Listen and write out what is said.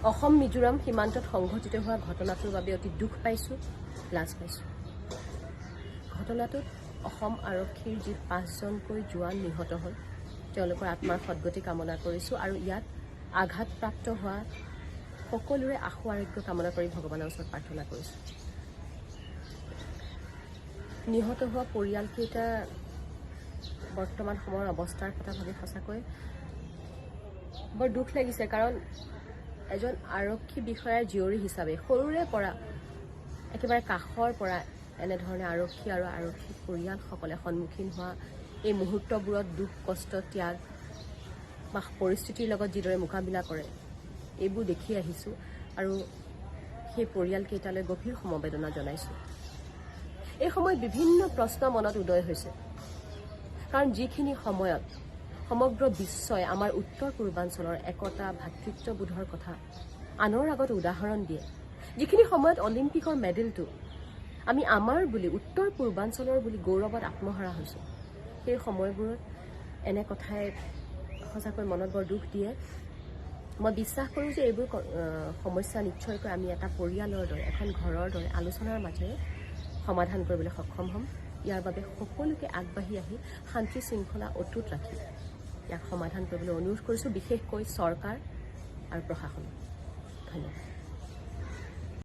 অসম মিজোৰাম সীমান্তত সংঘটিত হোৱা ঘটনাটোৰ বাবে অতি দুখ পাইছোঁ, লাজ পাইছোঁ। ঘটনাটোত অসম আৰক্ষীৰ যি 5জনকৈ জোৱান নিহত হ'ল, তেওঁলোকৰ আত্মাৰ সদ্গতি কামনা কৰিছোঁ আৰু ইয়াত আঘাতপ্ৰাপ্ত হোৱা সকলোৰে আশু আৰোগ্য কামনা কৰি ভগৱানৰ ওচৰত প্ৰাৰ্থনা কৰিছোঁ। নিহত হোৱা পৰিয়ালকেইটা বৰ্তমান সময়ৰ অৱস্থাৰ কথা ভাবি সঁচাকৈ বৰ দুখ লাগিছে, কাৰণ এজন আৰক্ষী বিষয়াৰ জীয়ৰী হিচাপে সৰুৰে পৰা একেবাৰে কাষৰ পৰা এনেধৰণে আৰক্ষী আৰু আৰক্ষী পৰিয়ালসকলে সন্মুখীন হোৱা এই মুহূৰ্তবোৰত দুখ কষ্ট ত্যাগ বা পৰিস্থিতিৰ লগত যিদৰে মোকাবিলা কৰে এইবোৰ দেখি আহিছোঁ আৰু সেই পৰিয়ালকেইটালৈ গভীৰ সমবেদনা জনাইছোঁ। এই সময়ত বিভিন্ন প্ৰশ্ন মনত উদয় হৈছে, কাৰণ যিখিনি সময়ত সমগ্ৰ বিশ্বই আমাৰ উত্তৰ পূৰ্বাঞ্চলৰ একতা ভাতৃত্ববোধৰ কথা আনৰ আগত উদাহৰণ দিয়ে, যিখিনি সময়ত অলিম্পিকৰ মেডেলটো আমি আমাৰ বুলি উত্তৰ পূৰ্বাঞ্চলৰ বুলি গৌৰৱত আত্মহাৰা হৈছোঁ, সেই সময়বোৰত এনে কথাই সঁচাকৈ মনত বৰ দুখ দিয়ে। মই বিশ্বাস কৰোঁ যে এইবোৰ সমস্যা নিশ্চয়কৈ আমি এটা পৰিয়ালৰ দৰে এখন ঘৰৰ দৰে আলোচনাৰ মাজেৰে সমাধান কৰিবলৈ সক্ষম হ'ম। ইয়াৰ বাবে সকলোকে আগবাঢ়ি আহি শান্তি শৃংখলা অটুট ৰাখি ইয়াক সমাধান কৰিবলৈ অনুৰোধ কৰিছোঁ, বিশেষকৈ চৰকাৰ আৰু প্ৰশাসনক। ধন্যবাদ।